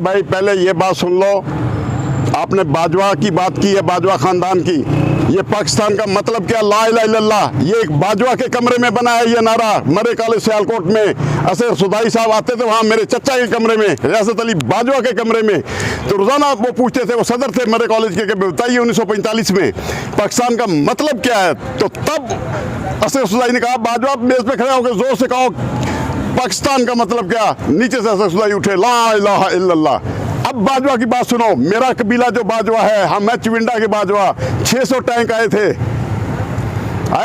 भाई पहले ये बात सुन लो, आपने बाजवा की बात की है, बाजवा खानदान की। ये पाकिस्तान का मतलब क्या? ला इलाहा इल्लल्लाह। ये एक बाजवा के कमरे में बना है ये नारा। मरे कॉलेज सियालकोट में असर सुधाई साहब आते थे वहाँ मेरे चचा के कमरे में, रियासत अली बाजवा के कमरे में, तो रोजाना वो पूछते थे, वो सदर थे मरे कॉलेज के, बताइए 1945 में पाकिस्तान का मतलब क्या है। तो तब असर सुधाई ने कहा, बाजवा मेज पे खड़े होकर जोर से कहो पाकिस्तान का मतलब क्या। नीचे से असर सुधाई उठे, ला इलाहा इल्लल्लाह। अब बाजवा की बात सुनो। मेरा कबीला जो बाजवा है, हम मैं चिविंडा के बाजवा। 600 टैंक आए थे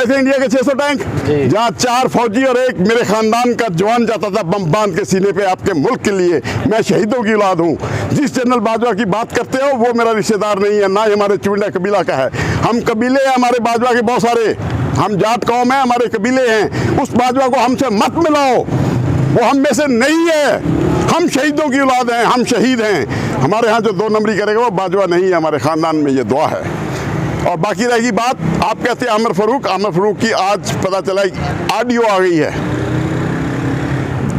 इंडिया के 600 टैंक, जहाँ 4 फौजी और 1 मेरे खानदान का जवान जाता था बम बांध के सीने पे आपके मुल्क के लिए। मैं शहीदों की औलाद हूँ। जिस जनरल बाजवा की बात करते हो वो मेरा रिश्तेदार नहीं है, ना ही हमारे चिविंडा कबीला का है। हम कबीले हैं हमारे बाजवा के बहुत सारे, हम जाट कौम है, हमारे कबीले हैं। उस बाजवा को हमसे मत मिलाओ, वो हम में से नहीं है। हम शहीदों की औलाद हैं, हम शहीद हैं। हमारे यहाँ जो 2 नंबरी करेगा वो बाजवा नहीं है। हमारे ख़ानदान में ये दुआ है। और बाकी रहेगी बात, आप कहते हैं आमिर फ़ारूक की आज पता चला ऑडियो आ गई है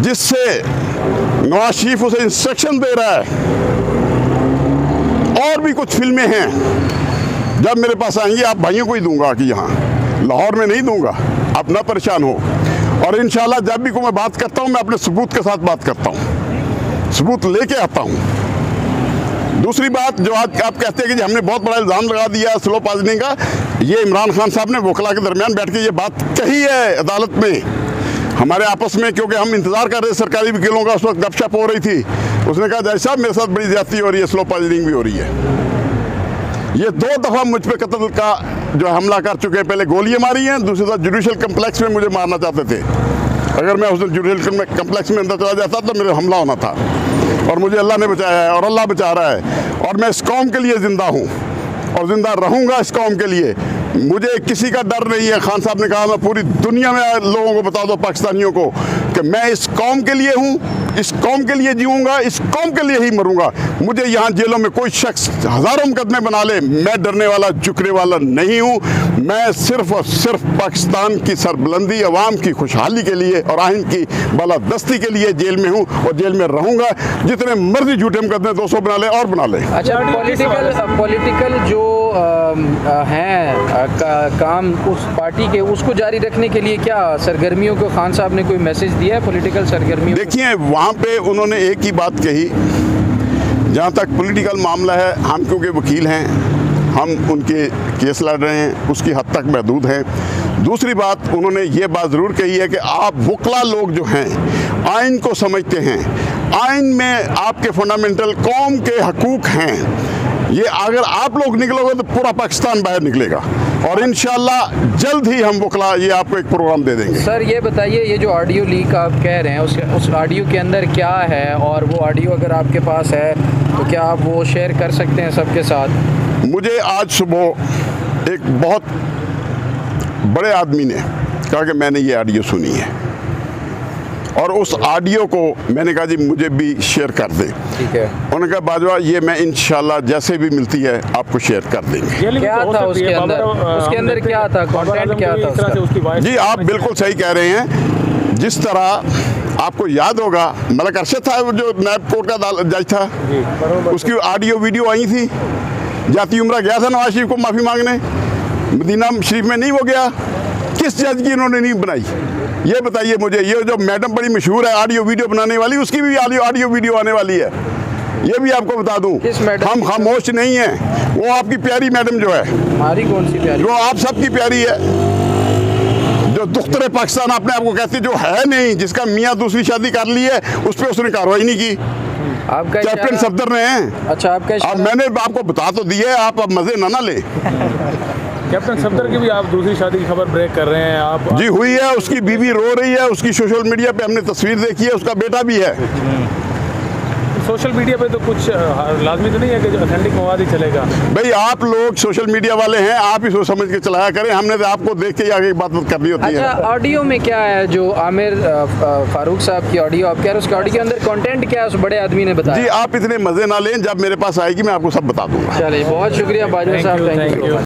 जिससे नवाज शरीफ उसे इंस्ट्रक्शन दे रहा है। और भी कुछ फिल्में हैं, जब मेरे पास आएंगी आप भाइयों को ही दूंगा कि यहाँ लाहौर में नहीं दूंगा, आप ना परेशान हो। और इंशाल्लाह जब भी को मैं बात करता हूँ मैं अपने सबूत के साथ बात करता हूँ, सबूत लेके आता हूँ। दूसरी बात जो आज आप कहते हैं कि हमने बहुत बड़ा इल्ज़ाम लगा दिया स्लो पॉइजनिंग का, ये इमरान खान साहब ने वकला के दरमियान बैठ के ये बात कही है अदालत में हमारे आपस में, क्योंकि हम इंतज़ार कर रहे सरकारी वकीलों का। उस वक्त गपशप हो रही थी। उसने कहा जज साहब मेरे साथ बड़ी ज़्यादती हो रही है, स्लो पॉइजनिंग भी हो रही है। ये 2 दफ़ा मुझ पर कत्ल का जो हमला कर चुके हैं। पहले गोलियां मारी हैं, दूसरी तरफ जुडिशल कम्प्लेक्स में मुझे मारना चाहते थे। अगर मैं उस दिन जुडिशल कम्प्लेक्स में अंदर चला जाता तो मेरे हमला होना था। और मुझे अल्लाह ने बचाया है और अल्लाह बचा रहा है। और मैं इस कौम के लिए ज़िंदा हूँ और ज़िंदा रहूँगा इस कौम के लिए। मुझे किसी का डर नहीं है। खान साहब ने कहा मैं पूरी दुनिया में लोगों को बता दो, पाकिस्तानियों को, कि मैं इस कौम के लिए हूँ, इस कौम के लिए जीऊँगा, इस कौम के लिए ही मरूँगा। मुझे यहाँ जेलों में कोई शख्स हज़ारों मुकदमे बना ले, मैं डरने वाला झुकने वाला नहीं हूँ। मैं सिर्फ और सिर्फ पाकिस्तान की सरबुलंदी, अवाम की खुशहाली के लिए और आइन की बालादस्ती के लिए जेल में हूँ और जेल में रहूँगा। जितने मर्जी झूठे मुकदमे 200 बना ले और बना ले। अच्छा, पॉलिटिकल जो हैं काम उस पार्टी के, उसको जारी रखने के लिए क्या सरगर्मियों को खान साहब ने कोई मैसेज दिया है? पॉलिटिकल सरगर्मियों, देखिए वहाँ पे उन्होंने एक ही बात कही, जहाँ तक पॉलिटिकल मामला है हम क्योंकि वकील हैं, हम उनके केस लड़ रहे हैं, उसकी हद तक महदूद हैं। दूसरी बात उन्होंने ये बात ज़रूर कही है कि आप वकला लोग जो हैं आइन को समझते हैं, आइन में आपके फंडामेंटल कौम के हकूक़ हैं। ये अगर आप लोग निकलोगे तो पूरा पाकिस्तान बाहर निकलेगा। और इंशाल्लाह जल्द ही हम वकला ये आपको एक प्रोग्राम दे देंगे। सर ये बताइए, ये जो ऑडियो लीक आप कह रहे हैं उस ऑडियो के अंदर क्या है? और वो ऑडियो अगर आपके पास है तो क्या आप वो शेयर कर सकते हैं सबके साथ? मुझे आज सुबह एक बहुत बड़े आदमी ने कहा कि मैंने ये ऑडियो सुनी है और उस ऑडियो को मैंने कहा जी मुझे भी शेयर कर दें। ठीक है। उन्होंने कहा बाजवा ये मैं इंशाल्लाह जैसे भी मिलती है आपको शेयर कर देंगे। क्या था उसके अंदर? उसके अंदर क्या था? कंटेंट क्या था उसका? जी आप बिल्कुल सही कह रहे हैं। जिस तरह आपको याद होगा मलिक अरशद था जो नायब कोर्ट का जज था, उसकी ऑडियो वीडियो आई थी। जाती उम्रा गया था नवाज शरीफ को माफ़ी मांगने, मदीना शरीफ में नहीं वो गया। किस जज की इन्होंने नहीं बनाई ये बताइए मुझे। ये जो मैडम बड़ी मशहूर है ऑडियो वीडियो बनाने वाली, उसकी भी ऑडियो वीडियो आने वाली है, ये भी आपको बता दूं। हम खामोश नहीं हैं। वो आपकी प्यारी मैडम जो है, हमारी कौन सी प्यारी? जो आप सबकी प्यारी है, जो दुख्तरे पाकिस्तान अपने आप को कहती, जो है नहीं, जिसका मियाँ दूसरी शादी कर ली है, उस पर उसने कार्रवाई नहीं की। आपका कैप्टन सफदर ने है। अच्छा, आपका मैंने आपको बता तो दिया है, आप अब मजे ना ले। कैप्टन सफदर की भी आप दूसरी शादी की खबर ब्रेक कर रहे हैं आप? जी हुई है, उसकी बीवी रो रही है, उसकी सोशल मीडिया पे हमने तस्वीर देखी है, उसका बेटा भी है। सोशल मीडिया पे तो कुछ लाजमी तो नहीं है कि ऑथेंटिक मवाद ही चलेगा? भाई आप लोग सोशल मीडिया वाले हैं, आप ही सोच समझ के चलाया करें। हमने तो आपको देख के ही आगे बात करनी होती है। अच्छा, ऑडियो में क्या है जो आमिर फारूक साहब की ऑडियो आप कह रहे हैं, उसके ऑडियो के अंदर कंटेंट क्या है? उस बड़े आदमी ने बताया। जी आप इतने मजे ना लें, जब मेरे पास आएगी मैं आपको सब बता दूंगा। चलिए, बहुत शुक्रिया बाजवा साहब, थैंक यू।